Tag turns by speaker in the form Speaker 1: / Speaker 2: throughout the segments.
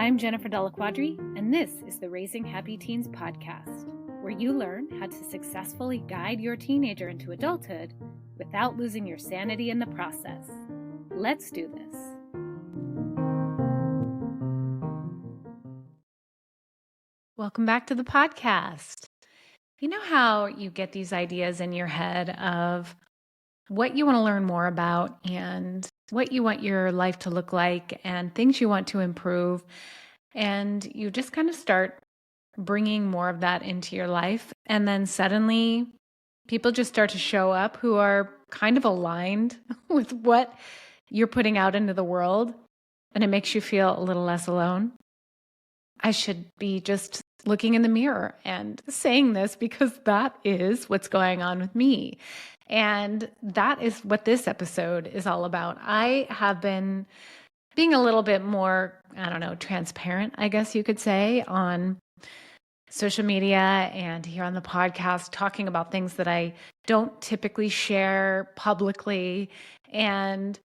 Speaker 1: I'm Jennifer Della Quadri, and this is the Raising Happy Teens podcast, where you learn how to successfully guide your teenager into adulthood without losing your sanity in the process. Let's do this. Welcome back to the podcast. You know how you get these ideas in your head of what you want to learn more about and what you want your life to look like and things you want to improve. And you just kind of start bringing more of that into your life. And then suddenly people just start to show up who are kind of aligned with what you're putting out into the world. And it makes you feel a little less alone. I should be just looking in the mirror and saying this because that is what's going on with me. And that is what this episode is all about. I have been being a little bit more, transparent, I guess you could say, on social media and here on the podcast, talking about things that I don't typically share publicly. And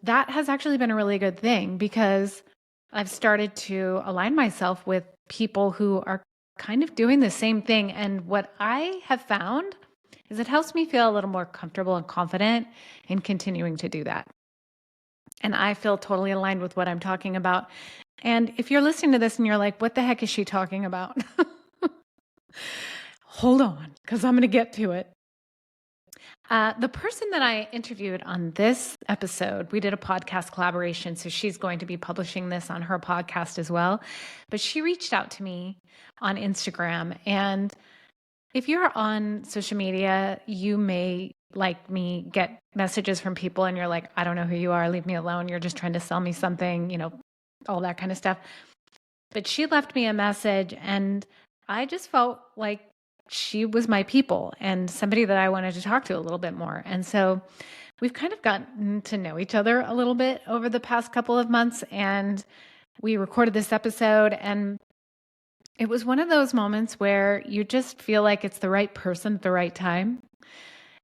Speaker 1: that has actually been a really good thing because I've started to align myself with people who are kind of doing the same thing. And what I have found is it helps me feel a little more comfortable and confident in continuing to do that. And I feel totally aligned with what I'm talking about. And if you're listening to this and you're like, what the heck is she talking about? Hold on, because I'm going to get to it. The person that I interviewed on this episode, we did a podcast collaboration, so she's going to be publishing this on her podcast as well. But she reached out to me on Instagram. And if you're on social media, you may, like me, get messages from people and you're like, I don't know who you are, leave me alone. You're just trying to sell me something, all that kind of stuff. But she left me a message and I just felt like she was my people and somebody that I wanted to talk to a little bit more. And so we've kind of gotten to know each other a little bit over the past couple of months. And we recorded this episode and it was one of those moments where you just feel like it's the right person at the right time.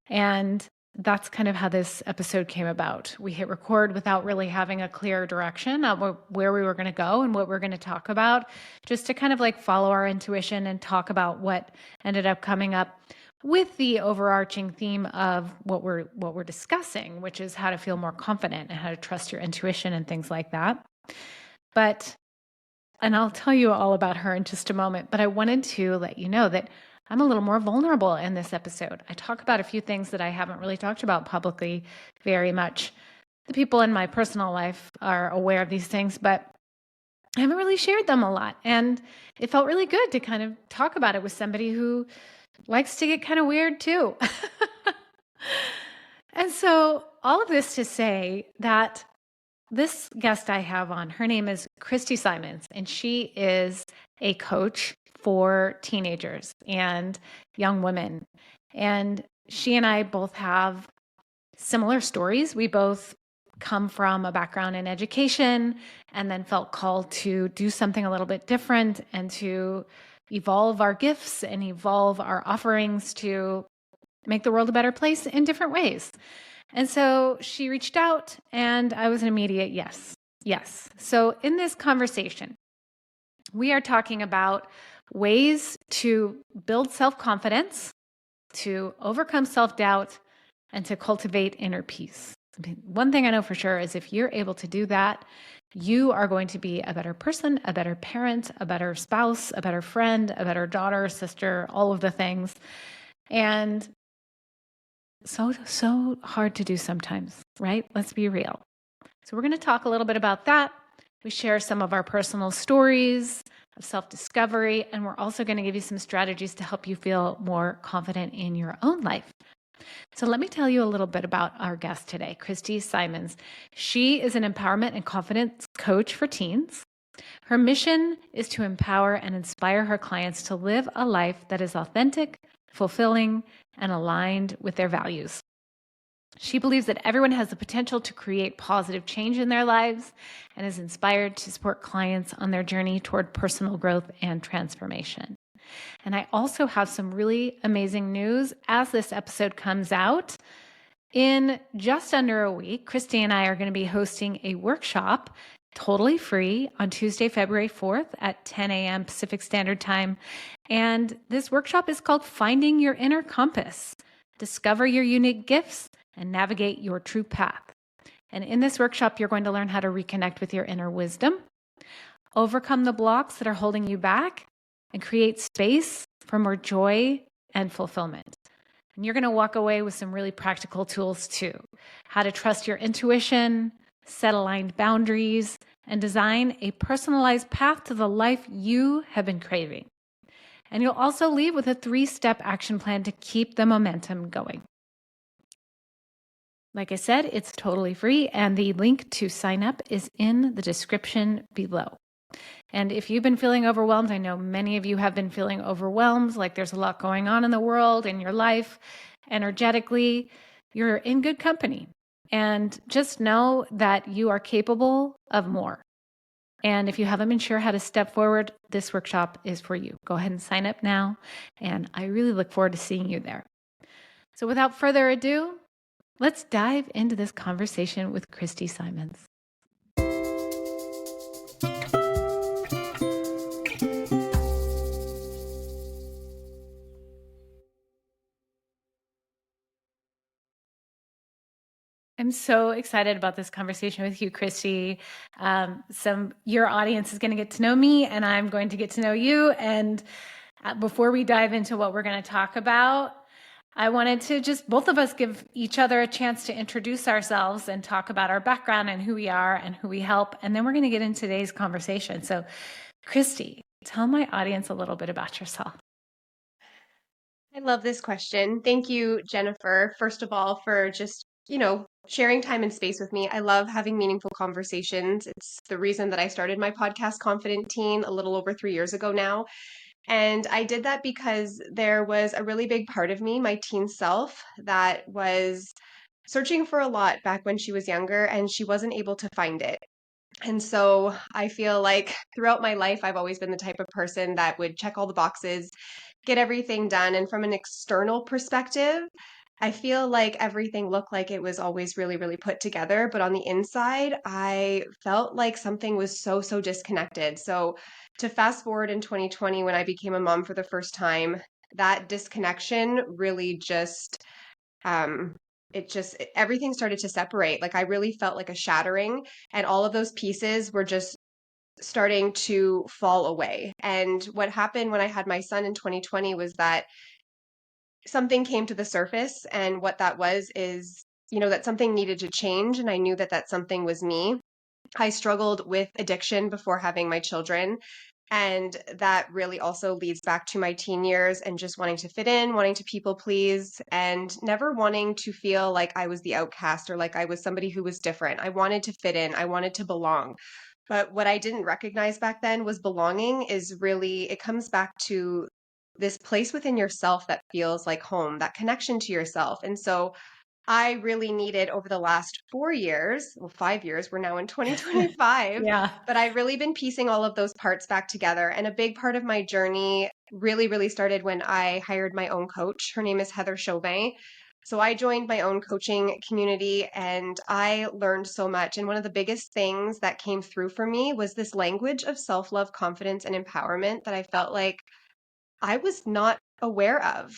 Speaker 1: And that's kind of how this episode came about. We hit record without really having a clear direction of where we were going to go and what we're going to talk about, just to kind of like follow our intuition and talk about what ended up coming up with the overarching theme of what we're discussing, which is how to feel more confident and how to trust your intuition and things like that. And I'll tell you all about her in just a moment, but I wanted to let you know that I'm a little more vulnerable in this episode. I talk about a few things that I haven't really talked about publicly very much. The people in my personal life are aware of these things, but I haven't really shared them a lot. And it felt really good to kind of talk about it with somebody who likes to get kind of weird too. And so all of this to say that this guest I have on, her name is Kristi Simons, and she is a coach for teenagers and young women. And she and I both have similar stories. We both come from a background in education and then felt called to do something a little bit different and to evolve our gifts and evolve our offerings to make the world a better place in different ways. And so she reached out and I was an immediate yes. Yes. So in this conversation, we are talking about ways to build self-confidence, to overcome self-doubt, and to cultivate inner peace. One thing I know for sure is if you're able to do that, you are going to be a better person, a better parent, a better spouse, a better friend, a better daughter, sister, all of the things. And so hard to do sometimes, right? Let's be real. So we're going to talk a little bit about that. We share some of our personal stories of self-discovery, and we're also going to give you some strategies to help you feel more confident in your own life. So let me tell you a little bit about our guest today, Kristi Simons. She is an empowerment and confidence coach for teens. Her mission is to empower and inspire her clients to live a life that is authentic, fulfilling, and aligned with their values. She believes that everyone has the potential to create positive change in their lives and is inspired to support clients on their journey toward personal growth and transformation. And I also have some really amazing news as this episode comes out. In just under a week, Kristi and I are going to be hosting a workshop totally free on Tuesday, February 4th at 10 a.m. Pacific Standard Time. And this workshop is called Finding Your Inner Compass. Discover your unique gifts and navigate your true path. And in this workshop, you're going to learn how to reconnect with your inner wisdom, overcome the blocks that are holding you back, and create space for more joy and fulfillment. And you're going to walk away with some really practical tools too. How to trust your intuition, set aligned boundaries, and design a personalized path to the life you have been craving. And you'll also leave with a 3-step action plan to keep the momentum going. Like I said, it's totally free, and the link to sign up is in the description below. And if you've been feeling overwhelmed, I know many of you have been feeling overwhelmed, like there's a lot going on in the world, in your life, energetically, you're in good company. And just know that you are capable of more. And if you haven't been sure how to step forward, this workshop is for you. Go ahead and sign up now. And I really look forward to seeing you there. So without further ado, let's dive into this conversation with Kristi Simons. I'm so excited about this conversation with you, Kristi. Your audience is going to get to know me, and I'm going to get to know you. And before we dive into what we're going to talk about, I wanted to just both of us give each other a chance to introduce ourselves and talk about our background and who we are and who we help. And then we're going to get into today's conversation. So, Kristi, tell my audience a little bit about yourself.
Speaker 2: I love this question. Thank you, Jennifer, first of all, for just, sharing time and space with me. I love having meaningful conversations. It's the reason that I started my podcast, Confident Teen, a little over 3 years ago now. And I did that because there was a really big part of me, my teen self, that was searching for a lot back when she was younger, and she wasn't able to find it. And so I feel like throughout my life, I've always been the type of person that would check all the boxes, get everything done. And from an external perspective, I feel like everything looked like it was always really, really put together. But on the inside, I felt like something was so disconnected. So to fast forward in 2020, when I became a mom for the first time, that disconnection really just um everything started to separate. Like I really felt like a shattering, and all of those pieces were just starting to fall away. And what happened when I had my son in 2020 was that something came to the surface, and what that was is, that something needed to change, and I knew that that something was me. I struggled with addiction before having my children. And that really also leads back to my teen years and just wanting to fit in, wanting to people please, and never wanting to feel like I was the outcast or like I was somebody who was different. I wanted to fit in, I wanted to belong. But what I didn't recognize back then was belonging is really, it comes back to this place within yourself that feels like home, that connection to yourself. And so I really needed over the last 4 years, well, 5 years, we're now in 2025,
Speaker 1: Yeah.
Speaker 2: but I've really been piecing all of those parts back together. And a big part of my journey really started when I hired my own coach. Her name is Heather Chauvin. So I joined my own coaching community, and I learned so much. And one of the biggest things that came through for me was this language of self-love, confidence, and empowerment that I felt like I was not aware of.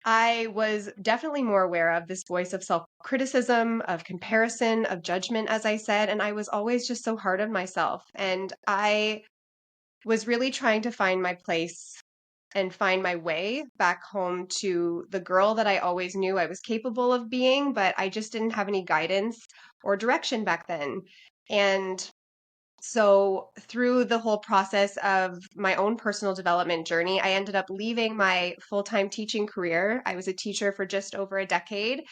Speaker 2: I was definitely more aware of this voice of self criticism, of comparison, of judgment, as I said. And I was always just so hard on myself. And I was really trying to find my place and find my way back home to the girl that I always knew I was capable of being, but I just didn't have any guidance or direction back then. And so, through the whole process of my own personal development journey, I ended up leaving my full time teaching career. I was a teacher for just over a decade.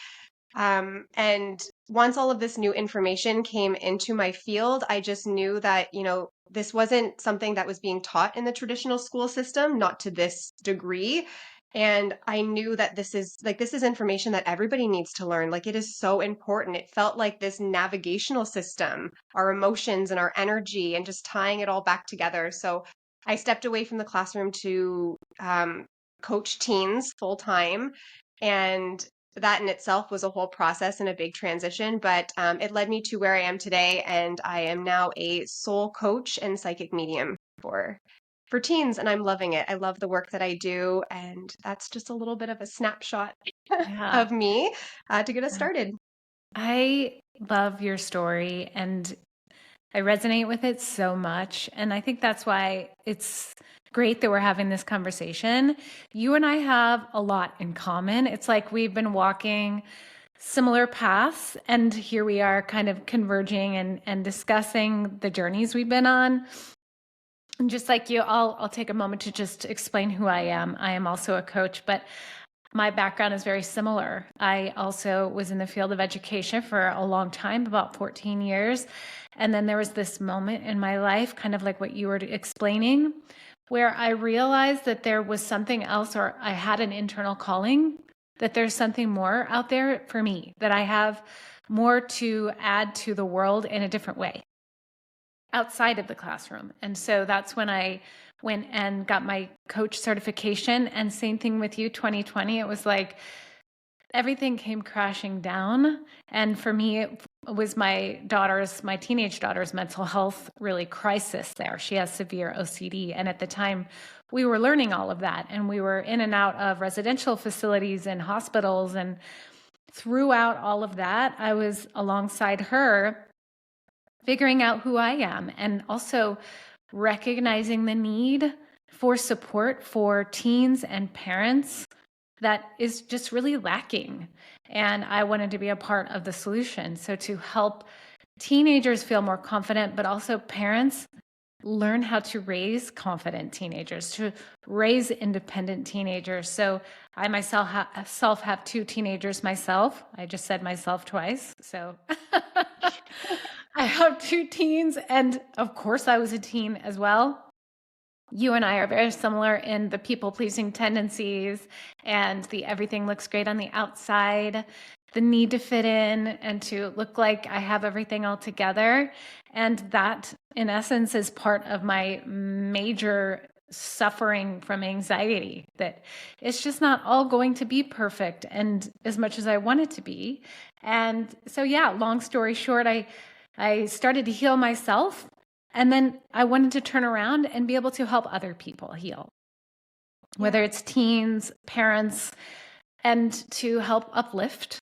Speaker 2: And once all of this new information came into my field, I just knew that, this wasn't something that was being taught in the traditional school system, not to this degree. And I knew that this is information that everybody needs to learn. Like it is so important. It felt like this navigational system, our emotions and our energy, and just tying it all back together. So I stepped away from the classroom to coach teens full time. And that in itself was a whole process and a big transition, but it led me to where I am today. And I am now a soul coach and psychic medium for teens, and I'm loving it. I love the work that I do, and that's just a little bit of a snapshot
Speaker 1: Yeah.
Speaker 2: of me to get us started.
Speaker 1: I love your story and I resonate with it so much. And I think that's why it's great that we're having this conversation. You and I have a lot in common. It's like we've been walking similar paths, and here we are kind of converging and discussing the journeys we've been on. And just like you, I'll take a moment to just explain who I am. I am also a coach, but my background is very similar. I also was in the field of education for a long time, about 14 years. And then there was this moment in my life, kind of like what you were explaining, where I realized that there was something else, or I had an internal calling, that there's something more out there for me, that I have more to add to the world in a different way outside of the classroom. And so that's when I went and got my coach certification. And same thing with you, 2020. It was like everything came crashing down. And for me, it was my teenage daughter's mental health really crisis there. She has severe OCD. And at the time, we were learning all of that. And we were in and out of residential facilities and hospitals. And throughout all of that, I was alongside her figuring out who I am and also recognizing the need for support for teens and parents that is just really lacking. And I wanted to be a part of the solution. So to help teenagers feel more confident, but also parents learn how to raise confident teenagers, to raise independent teenagers. So I myself have two teenagers myself. I just said myself twice. So I have two teens, and of course I was a teen as well. You and I are very similar in the people-pleasing tendencies and the everything looks great on the outside, the need to fit in and to look like I have everything all together. And that, in essence, is part of my major suffering from anxiety, that it's just not all going to be perfect and as much as I want it to be. And so, yeah, long story short, I started to heal myself. And then I wanted to turn around and be able to help other people heal, whether it's teens, parents, and to help uplift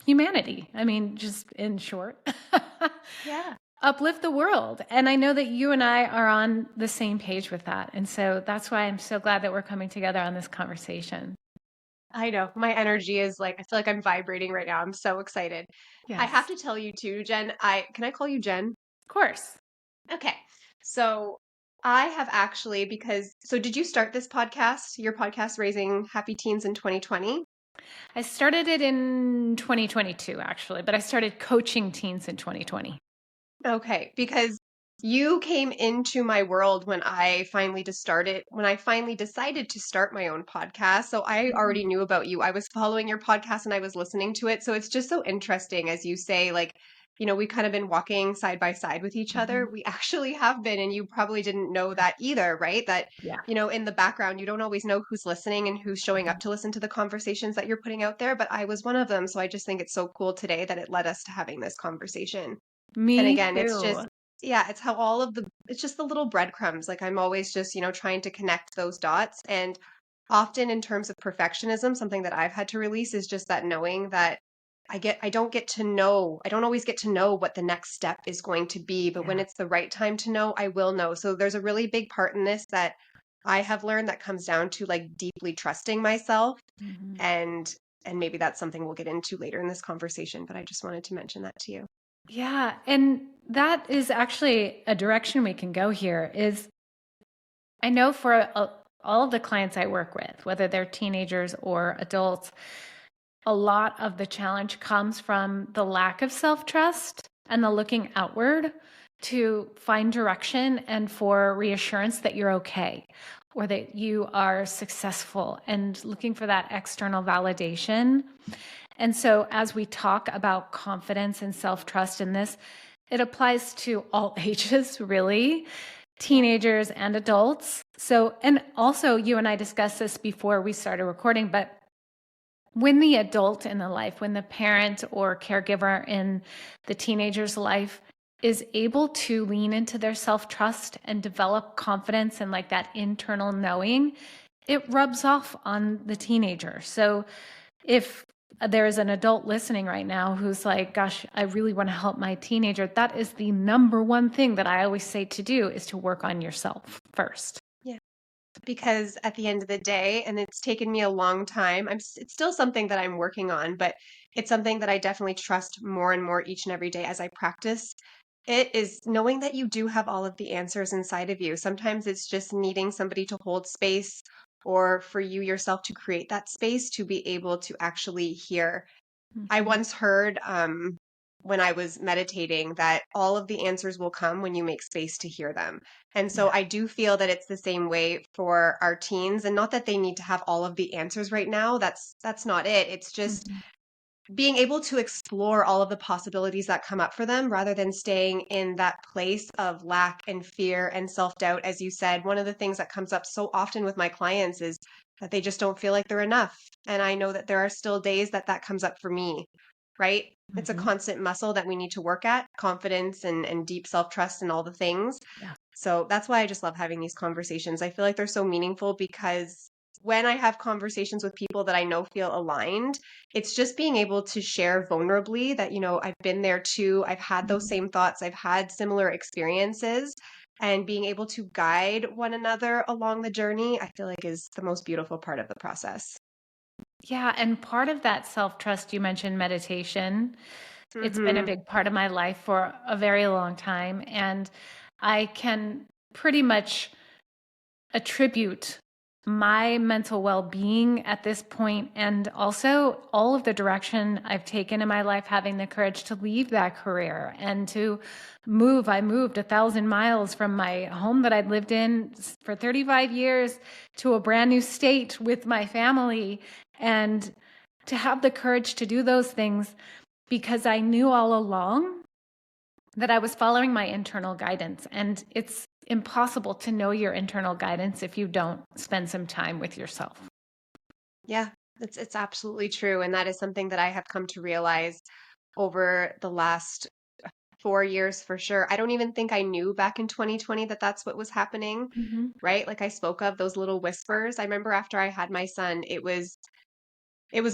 Speaker 1: humanity. I mean, just in short,
Speaker 2: Yeah.
Speaker 1: uplift the world. And I know that you and I are on the same page with that. And so that's why I'm so glad that we're coming together on this conversation.
Speaker 2: I know. My energy is like, I feel like I'm vibrating right now. I'm so excited. I have
Speaker 1: Yes,
Speaker 2: to tell you too, Jen, can I call you Jen?
Speaker 1: of course.
Speaker 2: Okay. So I have actually, so did you start this podcast, your podcast, Raising Happy Teens in 2020?
Speaker 1: I started it in 2022, actually, but I started coaching teens in 2020.
Speaker 2: Okay, because you came into my world when I finally decided to start my own podcast. So I already knew about you. I was following your podcast and I was listening to it. So it's just so interesting, as you say, like, we've kind of been walking side by side with each other.
Speaker 1: Mhm.
Speaker 2: We actually have been, and you probably didn't know that either, right? That,
Speaker 1: Yeah.
Speaker 2: in the background, you don't always know who's listening and who's showing up to listen to the conversations that you're putting out there, but I was one of them. So I just think it's so cool today that it led us to having this conversation. And
Speaker 1: Me
Speaker 2: again, it's just,
Speaker 1: too.
Speaker 2: yeah, it's how it's just the little breadcrumbs. Like I'm always just, trying to connect those dots. And often in terms of perfectionism, something that I've had to release is just that knowing that I don't always get to know what the next step is going to be, but when
Speaker 1: Yeah.
Speaker 2: it's the right time to know, I will know. So there's a really big part in this that I have learned that comes down to like deeply trusting myself.
Speaker 1: Mhm.
Speaker 2: And and maybe that's something we'll get into later in this conversation, but I just wanted to mention that to you.
Speaker 1: Yeah, and that is actually a direction we can go here is I know for all of the clients I work with, whether they're teenagers or adults, a lot of the challenge comes from the lack of self-trust and the looking outward to find direction and for reassurance that you're okay or that you are successful and looking for that external validation. And so, as we talk about confidence and self trust in this, it applies to all ages, really,
Speaker 2: Yeah.
Speaker 1: teenagers and adults. So, and also, you and I discussed this before we started recording, but when the adult in the life, when the parent or caregiver in the teenager's life is able to lean into their self-trust and develop confidence and like that internal knowing, it rubs off on the teenager. So if there is an adult listening right now who's like, gosh, I really want to help my teenager, that is the number one thing that I always say to do, is to work on yourself first.
Speaker 2: Yeah. Because at the end of the day, and it's taken me a long time, it's still something that I'm working on, but it's something that I definitely trust more and more each and every day as I practice. It is knowing that you do have all of the answers inside of you. Sometimes it's just needing somebody to hold space, or for you yourself to create that space to be able to actually hear. I
Speaker 1: Mhm.
Speaker 2: once heard when I was meditating that all of the answers will come when you make space to hear them. And so
Speaker 1: Yeah.
Speaker 2: I do feel that it's the same way for our teens, and not that they need to have all of the answers right now. That's not it. It's just
Speaker 1: Mhm.
Speaker 2: being able to explore all of the possibilities that come up for them rather than staying in that place of lack and fear and self-doubt. As you said, one of the things that comes up so often with my clients is that they just don't feel like they're enough. And I know that there are still days that that comes up for me, right? It's a
Speaker 1: Mhm.
Speaker 2: constant muscle that we need to work at, confidence and deep self-trust and all the things.
Speaker 1: Yeah.
Speaker 2: So that's why I just love having these conversations. I feel like they're so meaningful because when I have conversations with people that I know feel aligned, it's just being able to share vulnerably that, I've been there too. I've had those
Speaker 1: Mhm.
Speaker 2: same thoughts. I've had similar experiences, and being able to guide one another along the journey, I feel like is the most beautiful part of the process.
Speaker 1: Yeah, and part of that self-trust, you mentioned meditation. It's been a
Speaker 2: Hmm.
Speaker 1: big part of my life for a very long time, and I can pretty much attribute my mental well-being at this point, and also all of the direction I've taken in my life, having the courage to leave that career and to move. I moved 1,000 miles from my home that I'd lived in for 35 years to a brand new state with my family, and to have the courage to do those things because I knew all along that I was following my internal guidance. And it's impossible to know your internal guidance if you don't spend some time with yourself.
Speaker 2: Yeah, it's absolutely true. And that is something that I have come to realize over the last 4 years for sure. I don't even think I knew back in 2020 that that's what was happening,
Speaker 1: Mm-hmm.
Speaker 2: right? Like I spoke of those little whispers. I remember after I had my son, it was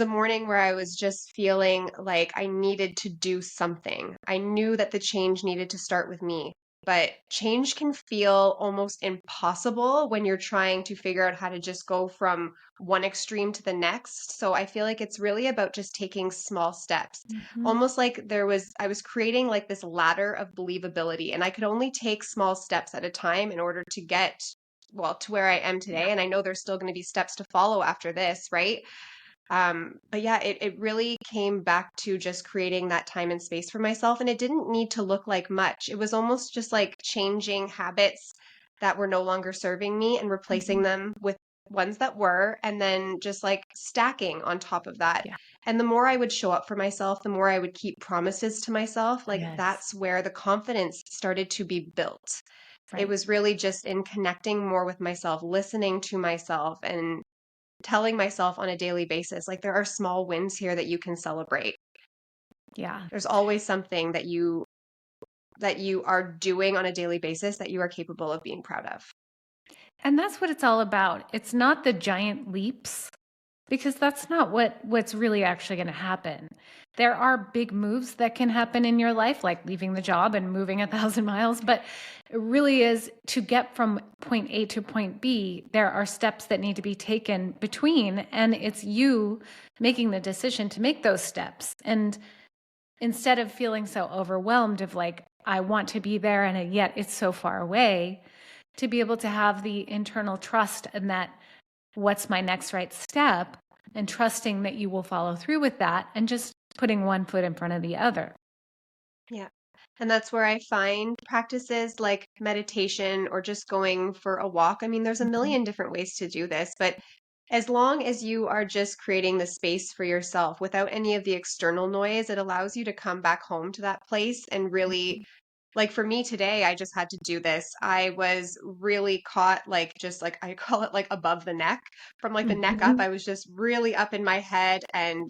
Speaker 2: a morning where I was just feeling like I needed to do something. I knew that the change needed to start with me, but change can feel almost impossible when you're trying to figure out how to just go from one extreme to the next. So I feel like it's really about just taking small steps.
Speaker 1: Mm-hmm.
Speaker 2: Almost like I was creating like this ladder of believability, and I could only take small steps at a time in order to get, well, to where I am
Speaker 1: Yeah.
Speaker 2: today. And I know there's still going to be steps to follow after this, right? But yeah, it really came back to just creating that time and space for myself. And it didn't need to look like much. It was almost just like changing habits that were no longer serving me and replacing
Speaker 1: Mm-hmm.
Speaker 2: them with ones that were, and then just like stacking on top of that.
Speaker 1: Yeah.
Speaker 2: And the more I would show up for myself, the more I would keep promises to myself. Like
Speaker 1: Yes.
Speaker 2: that's where the confidence started to be built. It
Speaker 1: Right.
Speaker 2: was really just in connecting more with myself, listening to myself, and telling myself on a daily basis, like there are small wins here that you can celebrate.
Speaker 1: Yeah.
Speaker 2: There's always something that you are doing on a daily basis that you are capable of being proud of.
Speaker 1: And that's what it's all about. It's not the giant leaps, because that's not what's really actually going to happen. There are big moves that can happen in your life, like leaving the job and moving 1,000 miles, but it really is to get from point A to point B. There are steps that need to be taken between, and it's you making the decision to make those steps. And instead of feeling so overwhelmed of like, I want to be there and yet it's so far away, to be able to have the internal trust and that what's my next right step, and trusting that you will follow through with that, and just putting one foot in front of the other.
Speaker 2: Yeah. And that's where I find practices like meditation or just going for a walk. I mean, there's a
Speaker 1: Mhm.
Speaker 2: million different ways to do this, but as long as you are just creating the space for yourself without any of the external noise, it allows you to come back home to that place and really like for me today, I just had to do this. I was really caught, like, just like I call it like above the neck, from like the neck up.
Speaker 1: Mhm.
Speaker 2: I was just really up in my head, and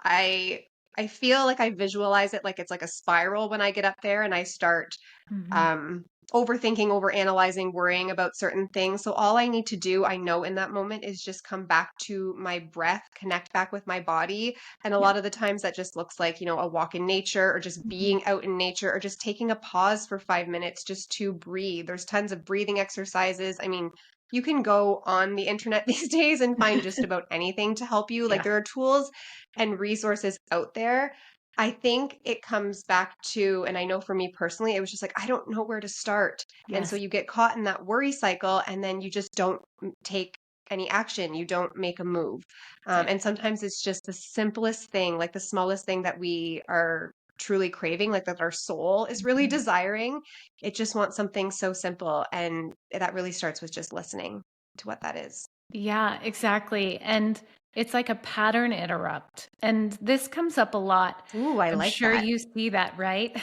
Speaker 2: I I feel like I visualize it like it's like a spiral when I get up there and I start
Speaker 1: Mhm.
Speaker 2: um, overthinking, overanalyzing, worrying about certain things. So all I need to do, I know in that moment, is just come back to my breath, connect back with my body. And a
Speaker 1: Yeah.
Speaker 2: lot of the times that just looks like, a walk in nature or just
Speaker 1: Mhm.
Speaker 2: being out in nature or just taking a pause for 5 minutes just to breathe. There's tons of breathing exercises. I mean, you can go on the internet these days and find just about anything to help you. Like
Speaker 1: Yeah.
Speaker 2: there are tools and resources out there. I think it comes back to, and I know for me personally, it was just like, I don't know where to start. And so
Speaker 1: Yes.
Speaker 2: you get caught in that worry cycle and then you just don't take any action. You don't make a move.
Speaker 1: Yeah.
Speaker 2: And sometimes it's just the simplest thing, like the smallest thing that we are truly craving, like that our soul is really
Speaker 1: Mhm.
Speaker 2: desiring. It just wants something so simple. And that really starts with just listening to what that is.
Speaker 1: Yeah, exactly. And it's like a pattern interrupt. And this comes up a lot.
Speaker 2: Ooh, I
Speaker 1: I'm
Speaker 2: like
Speaker 1: sure
Speaker 2: that.
Speaker 1: you see that, right?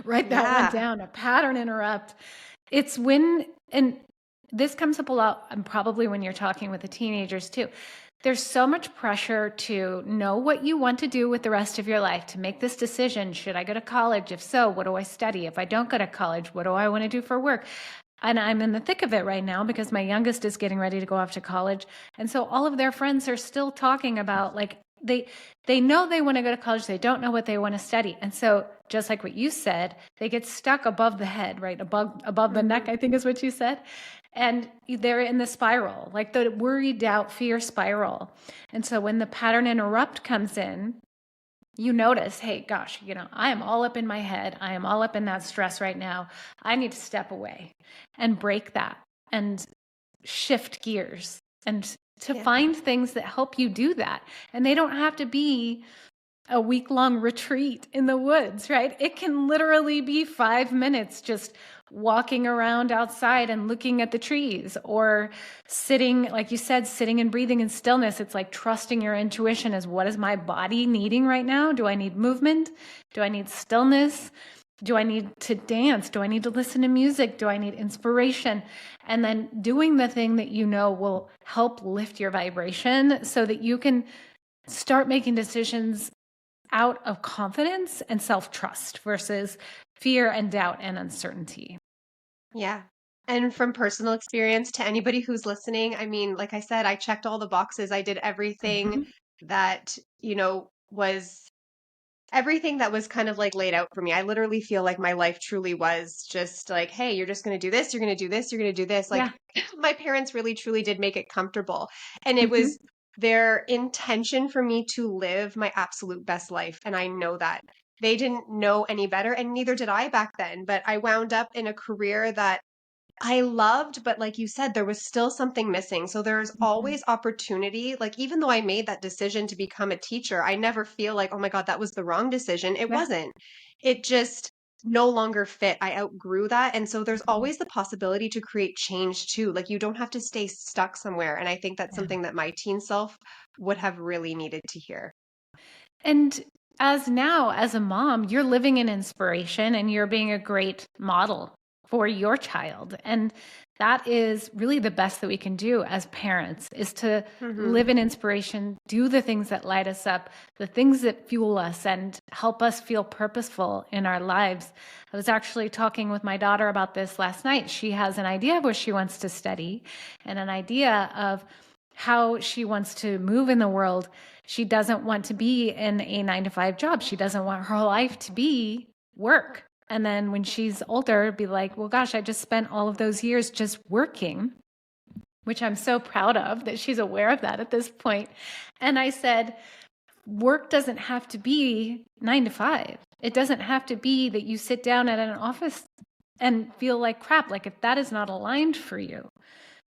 Speaker 1: Write that one
Speaker 2: Yeah.
Speaker 1: down, a pattern interrupt. It's when, and this comes up a lot, and probably when you're talking with the teenagers too. There's so much pressure to know what you want to do with the rest of your life, to make this decision. Should I go to college? If so, what do I study? If I don't go to college, what do I want to do for work? And I'm in the thick of it right now because my youngest is getting ready to go off to college. And so all of their friends are still talking about like they know they want to go to college, they don't know what they want to study. And so just like what you said, they get stuck above the head, right? Above the neck,
Speaker 2: Hmm.
Speaker 1: I think is what you said. And they're in the spiral, like the worry, doubt, fear spiral. And so when the pattern interrupt comes in, you notice, hey, gosh, I am all up in my head. I am all up in that stress right now. I need to step away and break that and shift gears and to
Speaker 2: Yeah.
Speaker 1: find things that help you do that. And they don't have to be a week-long retreat in the woods, right? It can literally be 5 minutes just walking around outside and looking at the trees or sitting, like you said, sitting and breathing in stillness. It's like trusting your intuition as what is my body needing right now? Do I need movement? Do I need stillness? Do I need to dance? Do I need to listen to music? Do I need inspiration? And then doing the thing that you know will help lift your vibration so that you can start making decisions out of confidence and self-trust versus fear and doubt and uncertainty.
Speaker 2: Yeah. And from personal experience to anybody who's listening, I mean, like I said, I checked all the boxes. I did everything
Speaker 1: Mhm.
Speaker 2: that, was everything that was kind of like laid out for me. I literally feel like my life truly was just like, hey, you're just going to do this, you're going to do this, you're going to do this. Like
Speaker 1: Yeah.
Speaker 2: my parents really truly did make it comfortable. And it
Speaker 1: Mhm.
Speaker 2: was their intention for me to live my absolute best life. And I know that. They didn't know any better, and neither did I back then. But I wound up in a career that I loved, but like you said, there was still something missing. So there's
Speaker 1: Mhm.
Speaker 2: always opportunity. Like, even though I made that decision to become a teacher, I never feel like, oh my God, that was the wrong decision. It
Speaker 1: Yeah.
Speaker 2: wasn't. It just no longer fit. I outgrew that. And so there's always the possibility to create change too. Like, you don't have to stay stuck somewhere. And I think that's
Speaker 1: Yeah.
Speaker 2: something that my teen self would have really needed to hear.
Speaker 1: And as a mom, you're living in inspiration and you're being a great model for your child. And that is really the best that we can do as parents is to
Speaker 2: Hmm.
Speaker 1: live in inspiration, do the things that light us up, the things that fuel us and help us feel purposeful in our lives. I was actually talking with my daughter about this last night. She has an idea of what she wants to study and an idea of how she wants to move in the world. She doesn't want to be in a 9 to 5 job. She doesn't want her life to be work. And then when she's older, be like, well, gosh, I just spent all of those years just working, which I'm so proud of that she's aware of that at this point. And I said, work doesn't have to be 9 to 5. It doesn't have to be that you sit down at an office and feel like crap. Like if that is not aligned for you,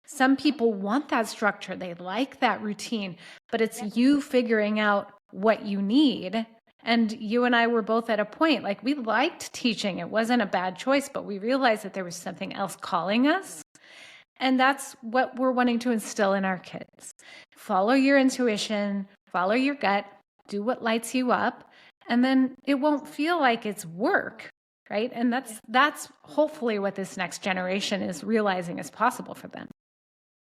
Speaker 1: some people want that structure, they like that routine, but it's you figuring out what you need. And you and I were both at a point like we liked teaching. It wasn't a bad choice, but we realized that there was something else calling us. And that's what we're wanting to instill in our kids. Follow your intuition, follow your gut, do what lights you up, and then it won't feel like it's work, right? And that's hopefully what this next generation is realizing is possible for them.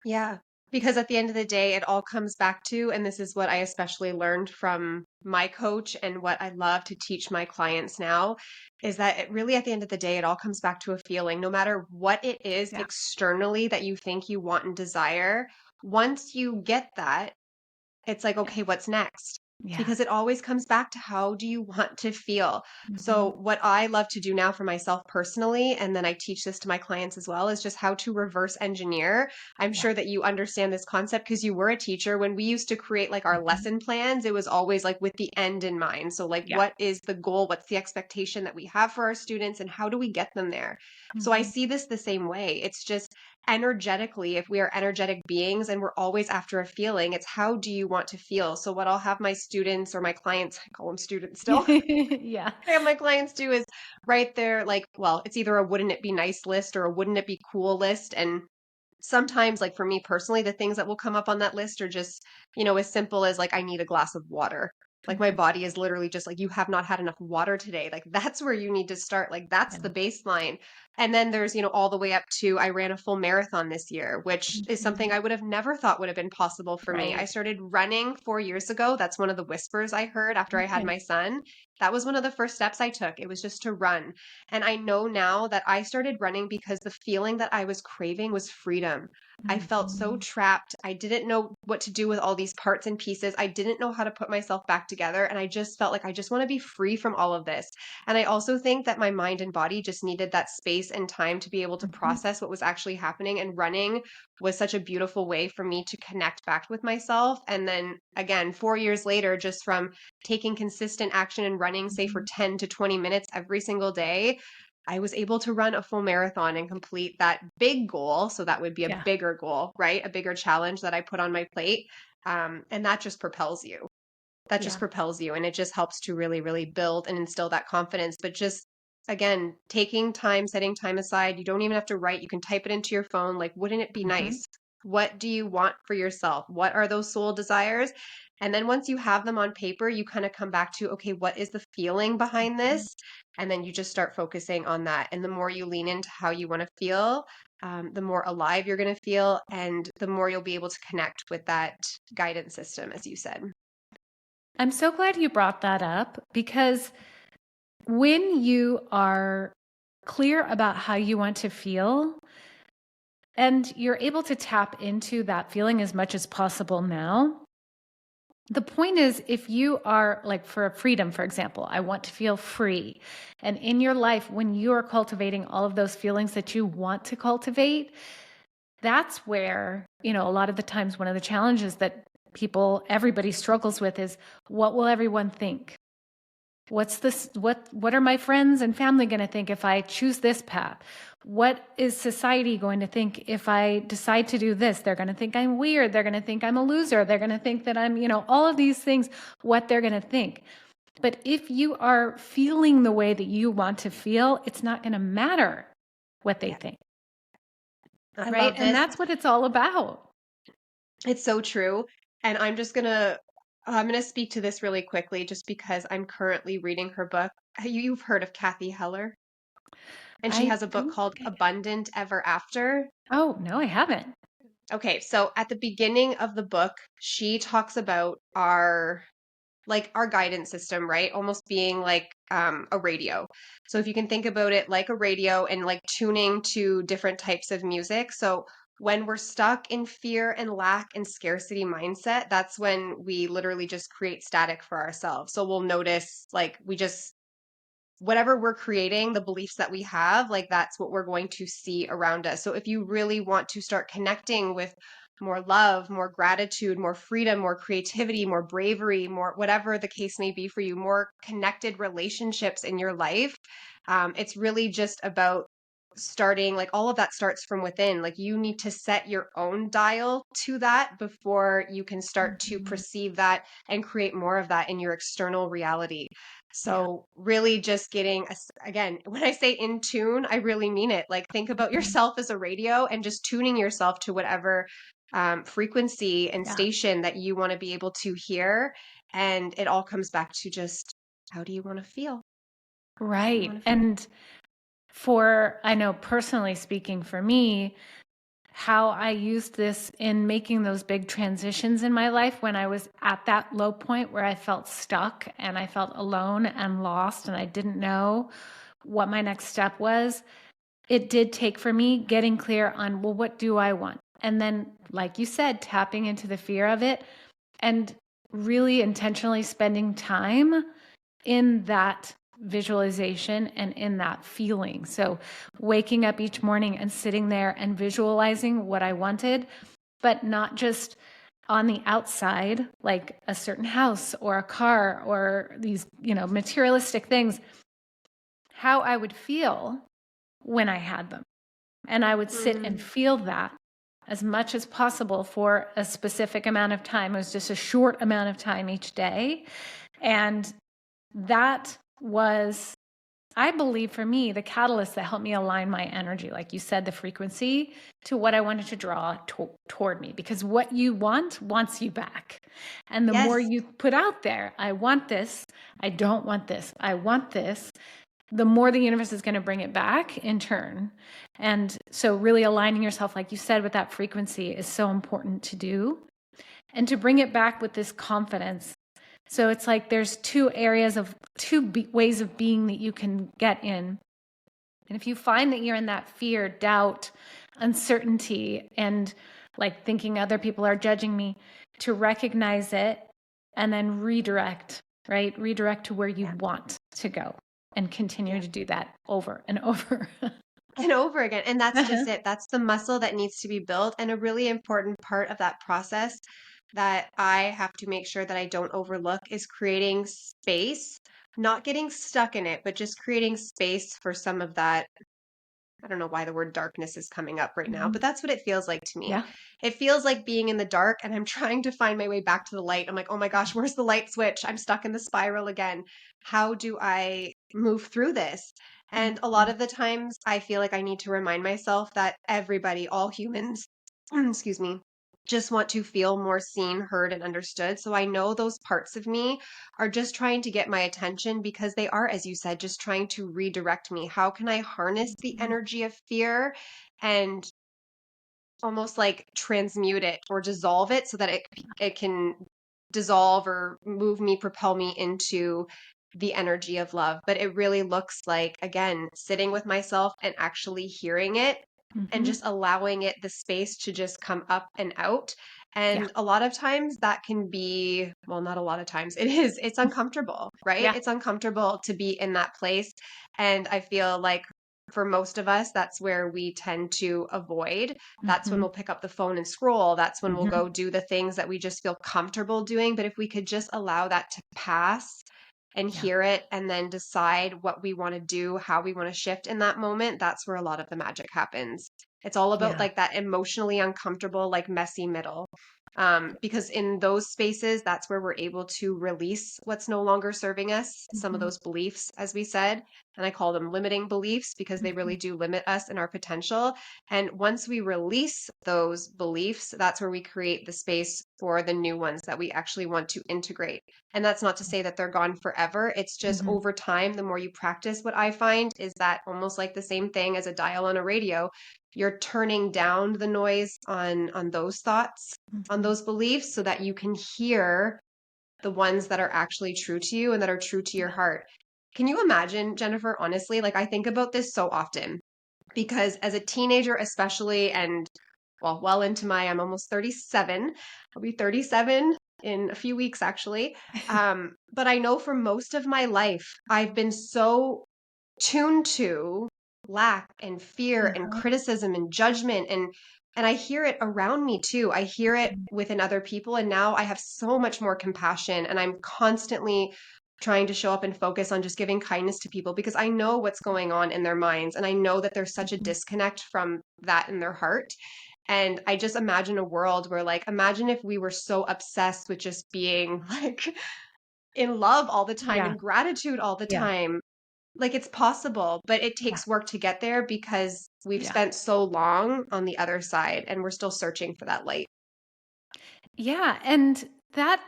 Speaker 2: Yeah, because at the end of the day, it all comes back to, and this is what I especially learned from my coach and what I love to teach my clients now, is that it really, at the end of the day, it all comes back to a feeling. No matter what it is
Speaker 1: Yeah.
Speaker 2: externally that you think you want and desire, once you get that, it's like,
Speaker 1: Yeah.
Speaker 2: okay, what's next?
Speaker 1: Yeah.
Speaker 2: Because it always comes back to how do you want to feel? So,
Speaker 1: Mhm.
Speaker 2: what I love to do now for myself personally, and then I teach this to my clients as well, is just how to reverse engineer. I'm
Speaker 1: Yeah.
Speaker 2: sure that you understand this concept because you were a teacher. When we used to create like our
Speaker 1: Mhm.
Speaker 2: lesson plans, it was always like with the end in mind. So, like,
Speaker 1: Yeah.
Speaker 2: what is the goal? What's the expectation that we have for our students, and how do we get them there? So, I
Speaker 1: Mhm.
Speaker 2: see this the same way. It's just energetically, if we are energetic beings and we're always after a feeling, it's how do you want to feel? So, what I'll have my students or my clients, I call them students still,
Speaker 1: Yeah.
Speaker 2: I have my clients do is write their, like, well, it's either a wouldn't it be nice list or a wouldn't it be cool list. And sometimes, like for me personally, the things that will come up on that list are just, as simple as like, I need a glass of water. Like my
Speaker 1: Mhm.
Speaker 2: body is literally just like, you have not had enough water today. Like that's where you need to start. Like that's
Speaker 1: Yeah.
Speaker 2: the baseline. And then there's, all the way up to I ran a full marathon this year, which is something
Speaker 1: Mhm.
Speaker 2: I would have never thought would have been possible for me. I
Speaker 1: Right.
Speaker 2: started running 4 years ago. That's one of the whispers I heard after I had
Speaker 1: Okay.
Speaker 2: my son. That was one of the first steps I took. It was just to run. And I know now that I started running because the feeling that I was craving was freedom. I felt so
Speaker 1: Mhm.
Speaker 2: trapped. I didn't know what to do with all these parts and pieces. I didn't know how to put myself back together. And I just felt like I just want to be free from all of this. And I also think that my mind and body just needed that space and time to be able to
Speaker 1: Mhm.
Speaker 2: process what was actually happening. And running was such a beautiful way for me to connect back with myself. And then again, 4 years later, just from taking consistent action and running, say for
Speaker 1: Mhm.
Speaker 2: 10 to 20 minutes every single day, I was able to run a full marathon and complete that big goal. So that would be a
Speaker 1: Yeah.
Speaker 2: bigger goal, right? A bigger challenge that I put on my plate. And that just propels you. That just
Speaker 1: Yeah.
Speaker 2: propels you. And it just helps to really, really build and instill that confidence. But just again, taking time, setting time aside, you don't even have to write. You can type it into your phone. Like, wouldn't it be
Speaker 1: Mhm.
Speaker 2: nice? What do you want for yourself? What are those soul desires? And then once you have them on paper, you kind of come back to, okay, what is the feeling behind this? And then you just start focusing on that. And the more you lean into how you want to feel, the more alive you're going to feel, and the more you'll be able to connect with that guidance system, as you said.
Speaker 1: I'm so glad you brought that up because when you are clear about how you want to feel and you're able to tap into that feeling as much as possible now, the point is, if you are like for freedom, for example, I want to feel free. And in your life, when you are cultivating all of those feelings that you want to cultivate, that's where, a lot of the times one of the challenges that everybody struggles with is what will everyone think? What's this? What are my friends and family going to think if I choose this path? What is society going to think if I decide to do this? They're going to think I'm weird. They're going to think I'm a loser. They're going to think that I'm, all of these things, what they're going to think. But if you are feeling the way that you want to feel, it's not going to matter what they
Speaker 2: Yeah,
Speaker 1: think,
Speaker 2: I
Speaker 1: right?
Speaker 2: love
Speaker 1: And
Speaker 2: this.
Speaker 1: that's what it's all about.
Speaker 2: It's so true. And I'm gonna speak to this really quickly just because I'm currently reading her book. You've heard of Kathy Heller, and she
Speaker 1: I
Speaker 2: has a book
Speaker 1: don't
Speaker 2: called
Speaker 1: think I.
Speaker 2: Abundant Ever After.
Speaker 1: Oh, no, I haven't.
Speaker 2: Okay, so at the beginning of the book, she talks about our guidance system, right? Almost being like a radio. So if you can think about it like a radio and like tuning to different types of music. So when we're stuck in fear and lack and scarcity mindset, that's when we literally just create static for ourselves. So we'll notice like we just whatever we're creating, the beliefs that we have, like that's what we're going to see around us. So if you really want to start connecting with more love, more gratitude, more freedom, more creativity, more bravery, more whatever the case may be for you, more connected relationships in your life, it's really just about starting like all of that starts from within. Like you need to set your own dial to that before you can start to
Speaker 1: Mhm.
Speaker 2: perceive that and create more of that in your external reality.
Speaker 1: Yeah.
Speaker 2: So really just again, when I say in tune, I really mean it. Like think about
Speaker 1: Mhm.
Speaker 2: yourself as a radio and just tuning yourself to whatever frequency and
Speaker 1: Yeah.
Speaker 2: station that you want to be able to hear. And it all comes back to just how do you want to feel? You
Speaker 1: Right.
Speaker 2: want to?
Speaker 1: And I know personally speaking for me, how I used this in making those big transitions in my life when I was at that low point where I felt stuck and I felt alone and lost and I didn't know what my next step was. It did take for me getting clear on, well, what do I want? And then, like you said, tapping into the fear of it and really intentionally spending time in that visualization and in that feeling. So, waking up each morning and sitting there and visualizing what I wanted, but not just on the outside, like a certain house or a car or these, materialistic things, how I would feel when I had them. And I would sit and
Speaker 2: Mm,
Speaker 1: feel that as much as possible for a specific amount of time. It was just a short amount of time each day. And that was, I believe, for me, the catalyst that helped me align my energy, like you said, the frequency to what I wanted to draw toward me. Because what you want wants you back. And the more
Speaker 2: yes.
Speaker 1: you put out there, I want this, I don't want this, I want this, the more the universe is going to bring it back in turn. And so, really aligning yourself, like you said, with that frequency is so important to do and to bring it back with this confidence. So, it's like there's two ways of being that you can get in. And if you find that you're in that fear, doubt, uncertainty, and like thinking other people are judging me, to recognize it and then redirect, right? Redirect to where you
Speaker 2: Yeah.
Speaker 1: want to go and continue
Speaker 2: Yeah.
Speaker 1: to do that over and over.
Speaker 2: And over again. And that's just it. That's the muscle that needs to be built. And a really important part of that process that I have to make sure that I don't overlook is creating space, not getting stuck in it, but just creating space for some of that. I don't know why the word darkness is coming up right now,
Speaker 1: Mhm.
Speaker 2: but that's what it feels like to me.
Speaker 1: Yeah.
Speaker 2: It feels like being in the dark and I'm trying to find my way back to the light. I'm like, oh my gosh, where's the light switch? I'm stuck in the spiral again. How do I move through this? And a lot
Speaker 1: Mhm.
Speaker 2: of the times I feel like I need to remind myself that everybody, all humans, excuse me, just want to feel more seen, heard, and understood. So I know those parts of me are just trying to get my attention because they are, as you said, just trying to redirect me. How can I harness the
Speaker 1: Mhm.
Speaker 2: energy of fear and almost like transmute it or dissolve it so that it can dissolve or move me, propel me into the energy of love. But it really looks like, again, sitting with myself and actually hearing it and
Speaker 1: Mhm.
Speaker 2: just allowing it the space to just come up and out.
Speaker 1: Yeah.
Speaker 2: And a lot of times that can be, well, not a lot of times, it's uncomfortable, right?
Speaker 1: Yeah.
Speaker 2: It's uncomfortable to be in that place. And I feel like for most of us, that's where we tend to avoid. That's when
Speaker 1: Mhm.
Speaker 2: we'll pick up the phone and scroll. That's when we'll
Speaker 1: Mhm.
Speaker 2: go do the things that we just feel comfortable doing. But if we could just allow that to pass and
Speaker 1: Yeah.
Speaker 2: hear it and then decide what we want to do, how we want to shift in that moment, that's where a lot of the magic happens. It's all about
Speaker 1: Yeah.
Speaker 2: like that emotionally uncomfortable, like messy middle. Because in those spaces, that's where we're able to release what's no longer serving us, some of
Speaker 1: Mhm.
Speaker 2: those beliefs, as we said. And I call them limiting beliefs because they really
Speaker 1: Mhm.
Speaker 2: do limit us and our potential. And once we release those beliefs, that's where we create the space for the new ones that we actually want to integrate. And that's not to say that they're gone forever. It's just
Speaker 1: Mhm.
Speaker 2: over time, the more you practice, what I find is that almost like the same thing as a dial on a radio, you're turning down the noise on those thoughts, on
Speaker 1: Mhm.
Speaker 2: those beliefs, so that you can hear the ones that are actually true to you and that are true to your
Speaker 1: Yeah.
Speaker 2: heart. Can you imagine, Jennifer? Honestly, like I think about this so often because as a teenager, especially, and well into I'm almost 37. I'll be 37 in a few weeks, actually. But I know for most of my life, I've been so tuned to lack and fear and
Speaker 1: Uh-huh.
Speaker 2: criticism and judgment and I hear it around me too. I hear it within other people and now I have so much more compassion and I'm constantly trying to show up and focus on just giving kindness to people because I know what's going on in their minds and I know that there's such a
Speaker 1: Mhm.
Speaker 2: disconnect from that in their heart. And I just imagine a world where like imagine if we were so obsessed with just being like in love all the time
Speaker 1: Yeah.
Speaker 2: and gratitude all the
Speaker 1: Yeah.
Speaker 2: time. Like it's possible, but it
Speaker 1: Yeah.
Speaker 2: takes work to get there because we've
Speaker 1: Yeah.
Speaker 2: spent so long on the other side and we're still searching for that light.
Speaker 1: Yeah. And that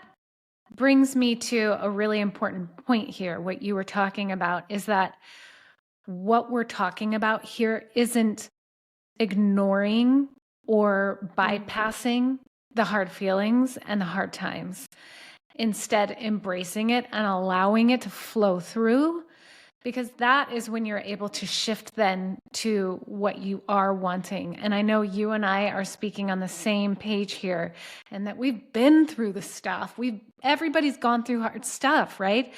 Speaker 1: brings me to a really important point here. What you were talking about is that what we're talking about here isn't ignoring or
Speaker 2: Mm.
Speaker 1: bypassing the hard feelings and the hard times. Instead, embracing it and allowing it to flow through, because that is when you're able to shift then to what you are wanting. And I know you and I are speaking on the same page here, and that we've been through the stuff. Everybody's gone through hard stuff, right?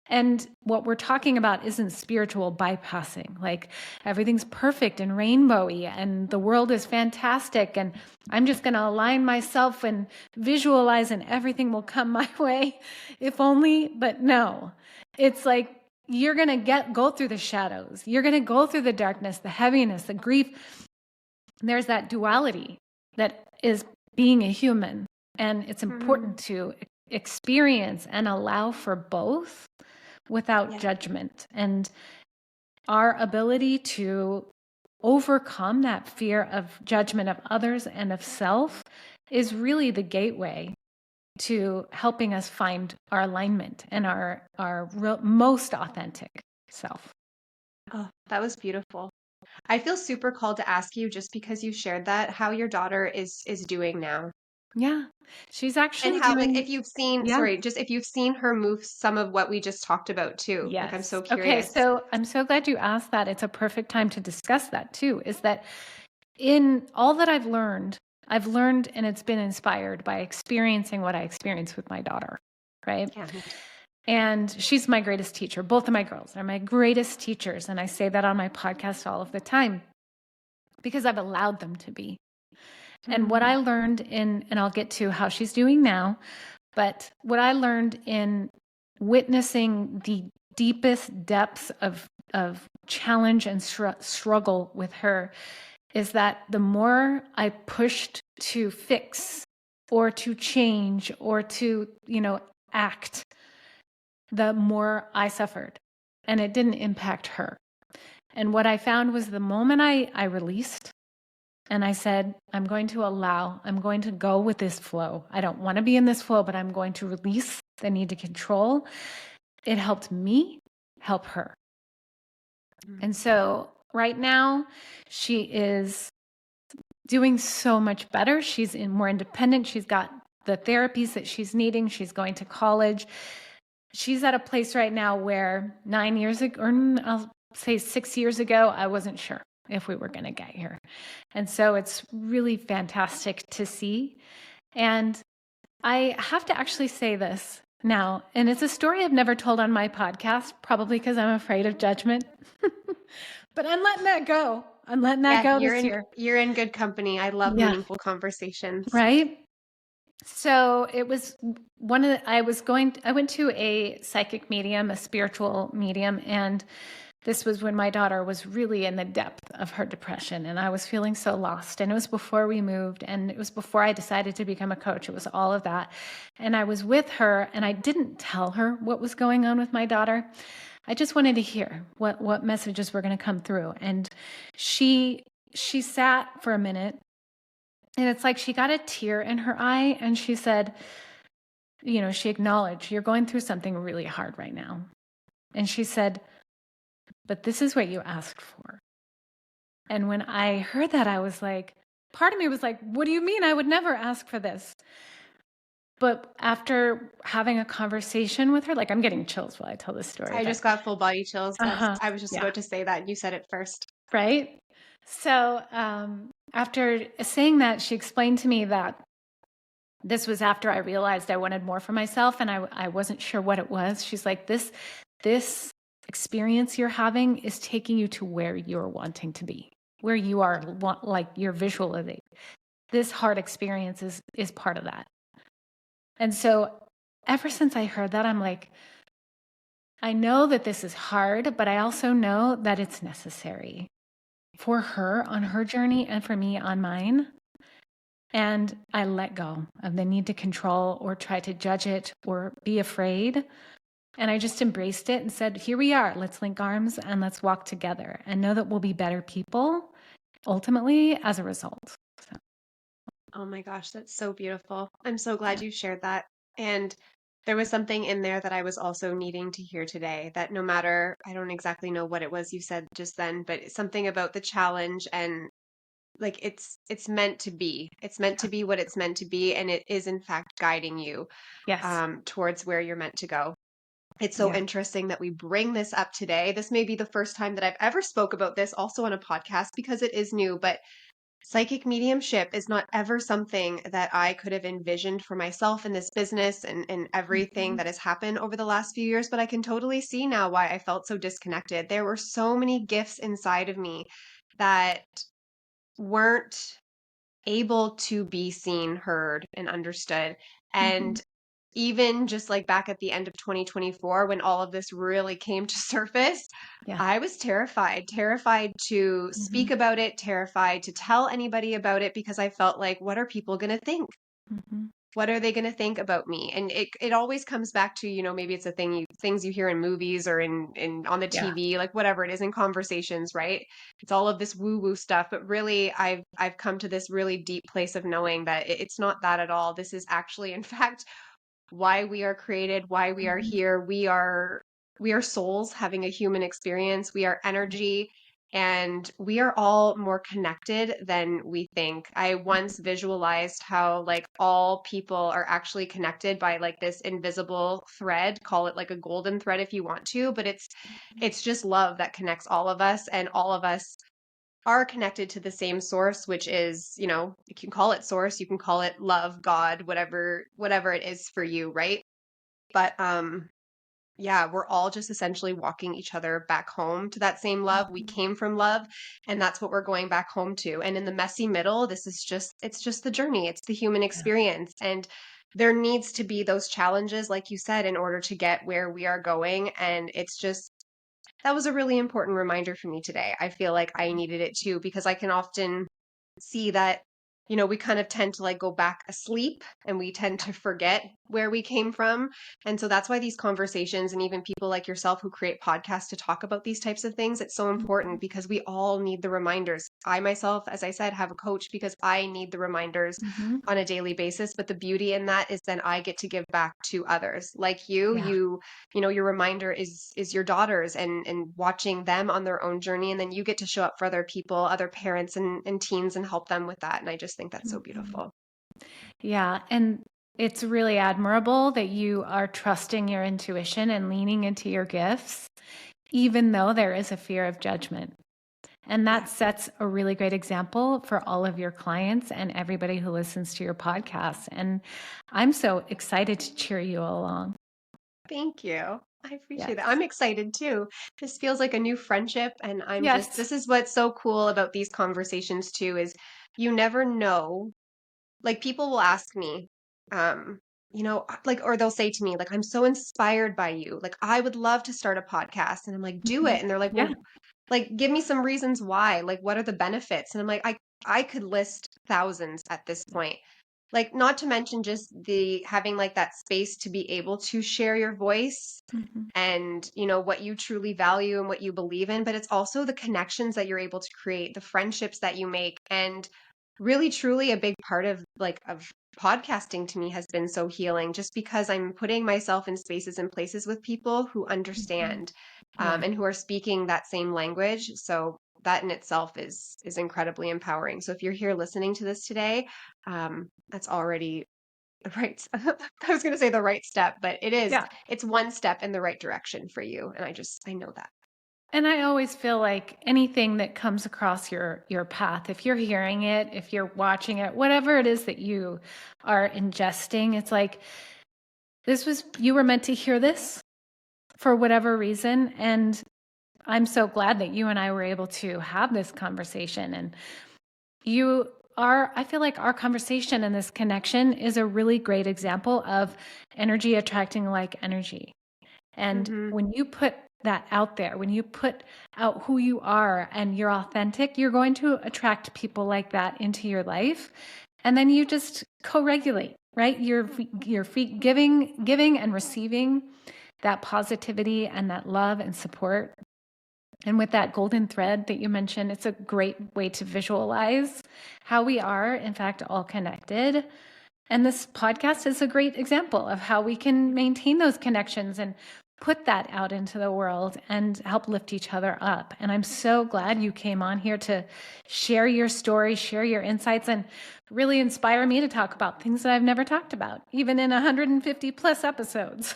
Speaker 1: And what we're talking about isn't spiritual bypassing. Like everything's perfect and rainbowy and the world is fantastic. And I'm just going to align myself and visualize and everything will come my way, if only. But no, it's like you're going to go through the shadows. You're going to go through the darkness, the heaviness, the grief. There's that duality that is being a human. And it's important to experience and allow for both without judgment. And our ability to overcome that fear of judgment of others and of self is really the gateway to helping us find our alignment and our most authentic self.
Speaker 2: Oh, that was beautiful. I feel super called to ask you, just because you shared that, how your daughter is doing now.
Speaker 1: Yeah, she's
Speaker 2: And
Speaker 1: actually
Speaker 2: how, like,
Speaker 1: doing,
Speaker 2: if you've seen,
Speaker 1: yeah.
Speaker 2: sorry, just if you've seen her move some of what we just talked about too. Like, I'm
Speaker 1: Yes.
Speaker 2: so
Speaker 1: Okay.
Speaker 2: curious.
Speaker 1: So I'm so glad you asked that. It's a perfect time to discuss that too, is that in all that I've learned and it's been inspired by experiencing what I experienced with my daughter, right?
Speaker 2: Yeah.
Speaker 1: And she's my greatest teacher. Both of my girls are my greatest teachers. And I say that on my podcast all of the time because I've allowed them to be. And what I learned and I'll get to how she's doing now, but what I learned in witnessing the deepest depths of challenge and struggle with her is that the more I pushed to fix or to change or to, act, the more I suffered. And it didn't impact her. And what I found was the moment I released and I said, I'm going to go with this flow. I don't want to be in this flow, but I'm going to release the need to control. It helped me help her. And so right now, she is doing so much better. She's more independent. She's got the therapies that she's needing. She's going to college. She's at a place right now where 9 years ago, or I'll say 6 years ago, I wasn't sure if we were going to get here. And so it's really fantastic to see. And I have to actually say this now, and it's a story I've never told on my podcast, probably because I'm afraid of judgment. But I'm letting that go. I'm letting that go this year.
Speaker 2: You're in good company. I love
Speaker 1: Yeah.
Speaker 2: meaningful conversations.
Speaker 1: Right? So it was I went to a psychic medium, a spiritual medium, and this was when my daughter was really in the depth of her depression and I was feeling so lost. And it was before we moved and it was before I decided to become a coach. It was all of that. And I was with her and I didn't tell her what was going on with my daughter. I just wanted to hear what messages were going to come through. And she sat for a minute and it's like she got a tear in her eye and she said, she acknowledged, you're going through something really hard right now. And she said, but this is what you asked for. And when I heard that, I was like, part of me was like, what do you mean? I would never ask for this. But after having a conversation with her, like I'm getting chills while I tell this story.
Speaker 2: I just got full body chills.
Speaker 1: Uh-huh.
Speaker 2: I was just about to say that, and you said it first.
Speaker 1: Right? So after saying that, she explained to me that this was after I realized I wanted more for myself and I wasn't sure what it was. She's like, this experience you're having is taking you to where you're wanting to be, where you are, like your visualizing. This hard experience is part of that. And so ever since I heard that, I'm like, I know that this is hard, but I also know that it's necessary for her on her journey and for me on mine. And I let go of the need to control or try to judge it or be afraid. And I just embraced it and said, here we are. Let's link arms and let's walk together and know that we'll be better people ultimately as a result. So.
Speaker 2: Oh my gosh, that's so beautiful. I'm so glad you shared that. And There was something in there that I was also needing to hear today that no matter, I don't exactly know what it was you said just then, but it's something about the challenge and like it's meant to be. It's meant to be what it's meant to be, and it is in fact guiding you
Speaker 1: Yes.
Speaker 2: towards where you're meant to go. It's so
Speaker 1: Yeah.
Speaker 2: interesting that we bring this up today. This may be the first time that I've ever spoke about this also on a podcast because it is new, but psychic mediumship is not ever something that I could have envisioned for myself in this business and everything
Speaker 1: Mhm.
Speaker 2: that has happened over the last few years. But I can totally see now why I felt so disconnected. There were so many gifts inside of me that weren't able to be seen, heard, and understood.
Speaker 1: Mhm.
Speaker 2: And even just like back at the end of 2024, when all of this really came to surface,
Speaker 1: Yeah.
Speaker 2: I was terrified to speak
Speaker 1: Mhm.
Speaker 2: about it, terrified to tell anybody about it because I felt like, what are people going to think?
Speaker 1: Mhm.
Speaker 2: What are they going to think about me? And it always comes back to, maybe it's a things you hear in movies or in on the
Speaker 1: Yeah.
Speaker 2: TV, like whatever it is in conversations, right? It's all of this woo woo stuff, but really I've come to this really deep place of knowing that it's not that at all. This is actually in fact why we are created, why we are
Speaker 1: Mhm.
Speaker 2: here. We are souls having a human experience. We are energy and we are all more connected than we think. I once visualized how like all people are actually connected by like this invisible thread, call it like a golden thread if you want to, but it's just love that connects all of us and all of us are connected to the same source, which is, you can call it source, you can call it love, God, whatever it is for you, right? But yeah, we're all just essentially walking each other back home to that same love. We came from love, and that's what we're going back home to. And in the messy middle, it's just the journey. It's the human
Speaker 1: Yeah.
Speaker 2: experience. And there needs to be those challenges, like you said, in order to get where we are going. And it's just that was a really important reminder for me today. I feel like I needed it too because I can often see that, we kind of tend to like go back asleep and we tend to forget where we came from. And so that's why these conversations and even people like yourself who create podcasts to talk about these types of things, it's so important because we all need the reminders. I myself, as I said, have a coach because I need the reminders
Speaker 1: Mhm.
Speaker 2: on a daily basis. But the beauty in that is then I get to give back to others like you.
Speaker 1: Yeah.
Speaker 2: Your reminder is your daughters and watching them on their own journey, and then you get to show up for other people, other parents and teens, and help them with that. And I just think that's so
Speaker 1: Mhm.
Speaker 2: beautiful.
Speaker 1: Yeah. And it's really admirable that you are trusting your intuition and leaning into your gifts, even though there is a fear of judgment. And
Speaker 2: Yeah,
Speaker 1: that sets a really great example for all of your clients and everybody who listens to your podcast. And I'm so excited to cheer you along.
Speaker 2: thank you. I appreciate that.
Speaker 1: Yes.
Speaker 2: I'm excited too. This feels like a new friendship, and
Speaker 1: Yes.
Speaker 2: this is what's so cool about these conversations too, is you never know. Like people will ask me, like, or they'll say to me, like, I'm so inspired by you. Like, I would love to start a podcast. And I'm like, do
Speaker 1: Mhm.
Speaker 2: it. And they're like,
Speaker 1: Yeah.
Speaker 2: well, like, give me some reasons why. Like, what are the benefits? And I'm like, I could list thousands at this point. Like, not to mention just the having like that space to be able to share your voice
Speaker 1: Mhm.
Speaker 2: and what you truly value and what you believe in, but it's also the connections that you're able to create, the friendships that you make. And really truly a big part of podcasting to me has been so healing just because I'm putting myself in spaces and places with people who
Speaker 1: Mhm.
Speaker 2: understand
Speaker 1: Yeah.
Speaker 2: and who are speaking that same language. So that in itself is incredibly empowering. So if you're here listening to this today, that's already the right I was going to say the right step, but
Speaker 1: Yeah.
Speaker 2: it's one step in the right direction for you, and I know that.
Speaker 1: And I always feel like anything that comes across your path, if you're hearing it, if you're watching it, whatever it is that you are ingesting, it's like you were meant to hear this for whatever reason. And I'm so glad that you and I were able to have this conversation. And I feel like our conversation and this connection is a really great example of energy attracting like energy. And
Speaker 2: Mhm.
Speaker 1: when you put that out there, when you put out who you are and you're authentic, you're going to attract people like that into your life. And then you just co-regulate, right? You're giving and receiving that positivity and that love and support. And with that golden thread that you mentioned, it's a great way to visualize how we are, in fact, all connected. And this podcast is a great example of how we can maintain those connections and put that out into the world and help lift each other up. And I'm so glad you came on here to share your story, share your insights, and really inspire me to talk about things that I've never talked about, even in 150 plus episodes.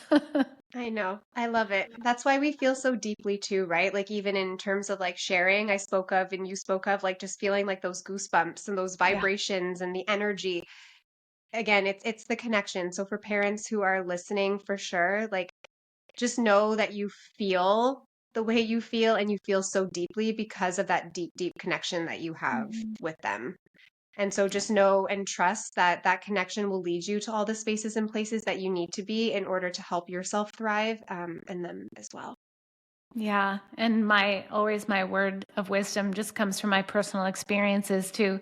Speaker 2: I know. I love it. That's why we feel so deeply too, right? Like even in terms of like sharing, I spoke of and you spoke of like just feeling like those goosebumps and those
Speaker 1: Yeah.
Speaker 2: vibrations and the energy. Again, it's the connection. So for parents who are listening for sure, like just know that you feel the way you feel and you feel so deeply because of that deep, deep connection that you have
Speaker 1: Mhm.
Speaker 2: with them. And so
Speaker 1: Yeah.
Speaker 2: just know and trust that that connection will lead you to all the spaces and places that you need to be in order to help yourself thrive, and them as well.
Speaker 1: Yeah. And my word of wisdom just comes from my personal experiences to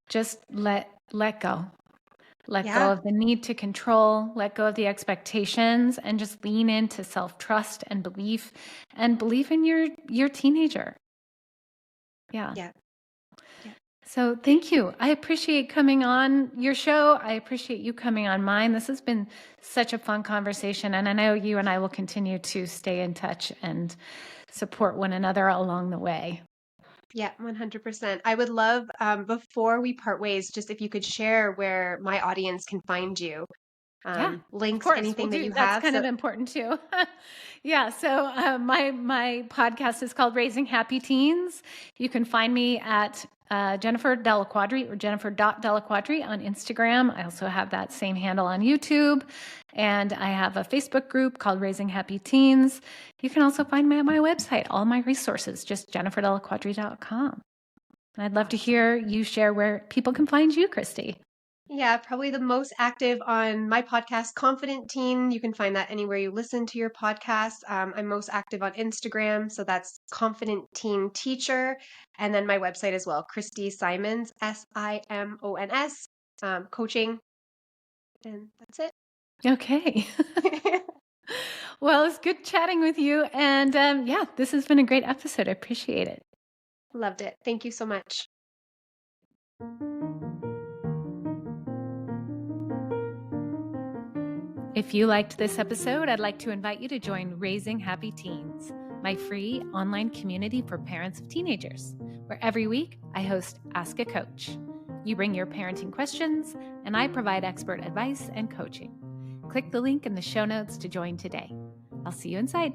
Speaker 1: just let go. Let go
Speaker 2: Yeah.
Speaker 1: of the need to control, let go of the expectations, and just lean into self-trust and belief in your teenager. Yeah.
Speaker 2: Yeah. Yeah.
Speaker 1: So thank you. I appreciate coming on your show. I appreciate you coming on mine. This has been such a fun conversation, and I know you and I will continue to stay in touch and support one another along the way.
Speaker 2: Yeah, 100%. I would love, before we part ways, just if you could share where my audience can find you,
Speaker 1: Yeah, of
Speaker 2: links,
Speaker 1: course. We'll
Speaker 2: anything that
Speaker 1: do.
Speaker 2: you
Speaker 1: That's
Speaker 2: have.
Speaker 1: kind
Speaker 2: So
Speaker 1: of important too. Yeah. So my podcast is called Raising Happy Teens. You can find me at Jennifer Delaquadri or Jennifer.Delaquadri on Instagram. I also have that same handle on YouTube, and I have a Facebook group called Raising Happy Teens. You can also find me at my website. All my resources, just jenniferdelaquadri.com. And I'd love to
Speaker 2: awesome.
Speaker 1: hear you share where people can find you, Kristi.
Speaker 2: Yeah, probably the most active on my podcast, Confident Teen. You can find that anywhere you listen to your podcast. I'm most active on Instagram, so that's Confident Teen Teacher. And then my website as well, Kristi Simons, Simons, coaching. And that's
Speaker 1: Okay.
Speaker 2: it.
Speaker 1: Well, it's good chatting with you. And yeah, this has been a great episode. I appreciate it.
Speaker 2: Loved it. Thank you so much.
Speaker 1: If you liked this episode, I'd like to invite you to join Raising Happy Teens, my free online community for parents of teenagers, where every week I host Ask a Coach. You bring your parenting questions, and I provide expert advice and coaching. Click the link in the show notes to join today. I'll see you inside.